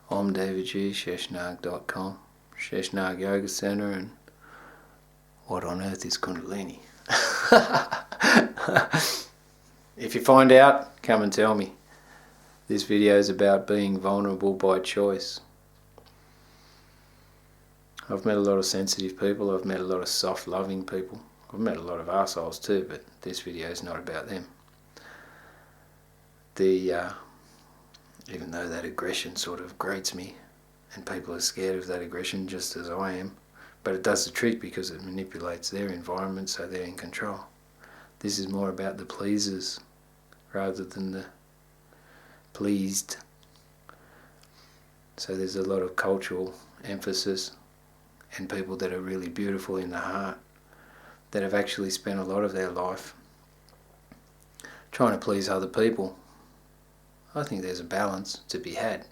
I'm David G, Sheshnag.com, Sheshnag Yoga Center, and what on earth is Kundalini? If you find out, come and tell me. This video is about being vulnerable by choice. I've met a lot of sensitive people, I've met a lot of soft loving people, I've met a lot of arseholes too, but this video is not about them. Even though that aggression sort of grates me, and people are scared of that aggression just as I am, but it does the trick because it manipulates their environment so they're in control. This is more about the pleasers rather than the pleased. So there's a lot of cultural emphasis, and people that are really beautiful in the heart that have actually spent a lot of their life trying to please other people. I think there's a balance to be had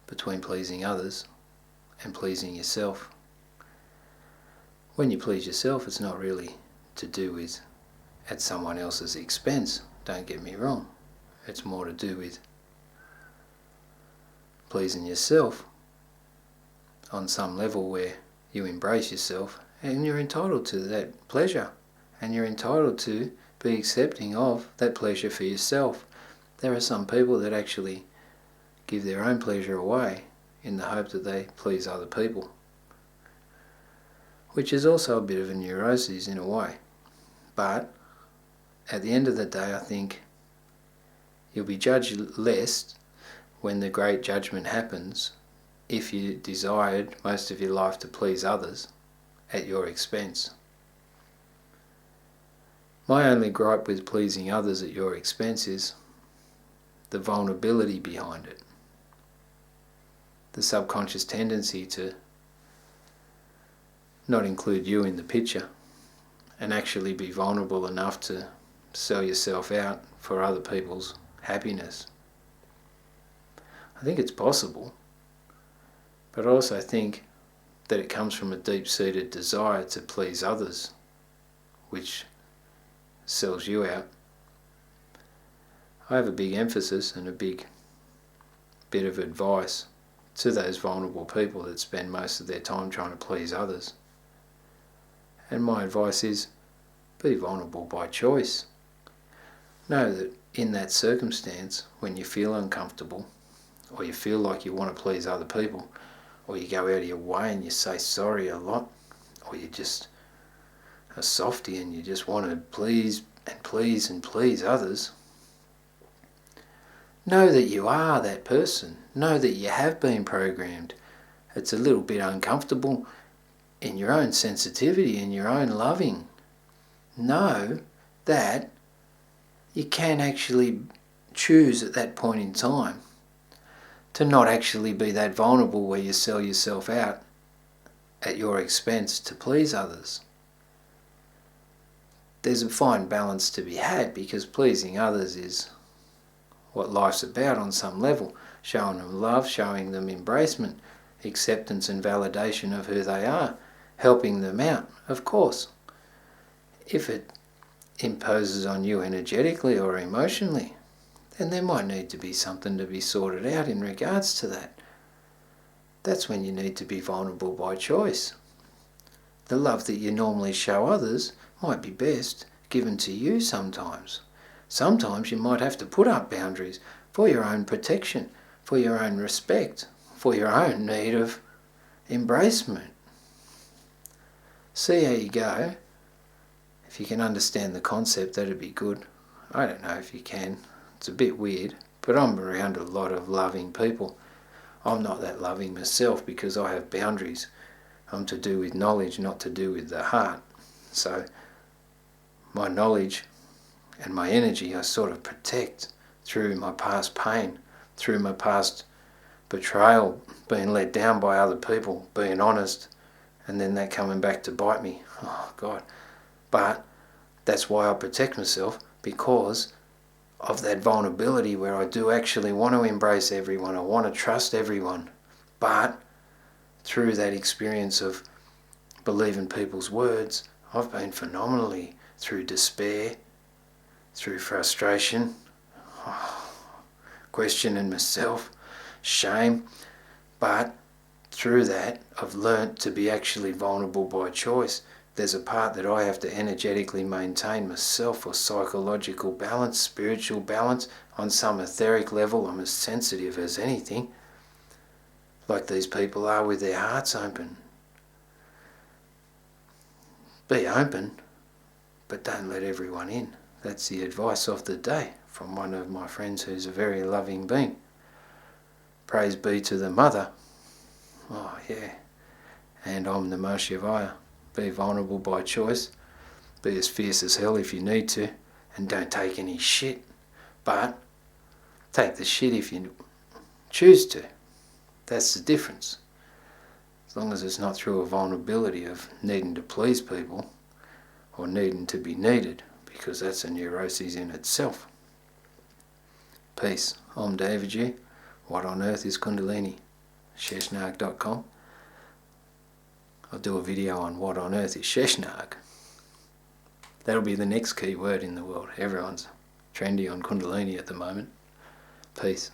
between pleasing others and pleasing yourself. When you please yourself, it's not really to do with at someone else's expense, don't get me wrong. It's more to do with pleasing yourself on some level where you embrace yourself and you're entitled to that pleasure, and you're entitled to be accepting of that pleasure for yourself. There are some people that actually give their own pleasure away in the hope that they please other people, which is also a bit of a neurosis in a way. But at the end of the day, I think you'll be judged less when the great judgment happens if you desired most of your life to please others at your expense. My only gripe with pleasing others at your expense is the vulnerability behind it. The subconscious tendency to not include you in the picture and actually be vulnerable enough to sell yourself out for other people's happiness. I think it's possible, but I also think that it comes from a deep-seated desire to please others, which sells you out. I have a big emphasis and a big bit of advice to those vulnerable people that spend most of their time trying to please others. And my advice is, be vulnerable by choice. Know that in that circumstance, when you feel uncomfortable, or you feel like you want to please other people, or you go out of your way and you say sorry a lot, or you just a softie and you just want to please and please and please others, know that you are that person. Know that you have been programmed. It's a little bit uncomfortable in your own sensitivity, in your own loving. Know that you can actually choose at that point in time to not actually be that vulnerable where you sell yourself out at your expense to please others. There's a fine balance to be had, because pleasing others is what life's about on some level. Showing them love, showing them embracement, acceptance and validation of who they are, helping them out, of course. If it imposes on you energetically or emotionally, then there might need to be something to be sorted out in regards to that. That's when you need to be vulnerable by choice. The love that you normally show others might be best given to you sometimes. Sometimes you might have to put up boundaries for your own protection, for your own respect, for your own need of embracement. See how you go. If you can understand the concept, that'd be good. I don't know if you can. It's a bit weird, but I'm around a lot of loving people. I'm not that loving myself because I have boundaries. I'm to do with knowledge, not to do with the heart. So my knowledge and my energy I sort of protect through my past pain, through my past betrayal, being let down by other people, being honest, and then that coming back to bite me. Oh God. But that's why I protect myself, because of that vulnerability where I do actually want to embrace everyone, I want to trust everyone, but through that experience of believing people's words, I've been phenomenally through despair, through frustration, questioning myself, shame. But through that, I've learnt to be actually vulnerable by choice. There's a part that I have to energetically maintain myself, or psychological balance, spiritual balance. On some etheric level, I'm as sensitive as anything, like these people are with their hearts open. Be open, but don't let everyone in. That's the advice of the day from one of my friends who's a very loving being. Praise be to the Mother. Oh yeah. And Om Namah Shivaya. Be vulnerable by choice. Be as fierce as hell if you need to. And don't take any shit. But take the shit if you choose to. That's the difference. As long as it's not through a vulnerability of needing to please people or needing to be needed, because that's a neuroses in itself. Peace. Om Devaji. What on earth is Kundalini? Sheshnag.com. I'll do a video on what on earth is Sheshnag. That'll be the next key word in the world. Everyone's trendy on Kundalini at the moment. Peace.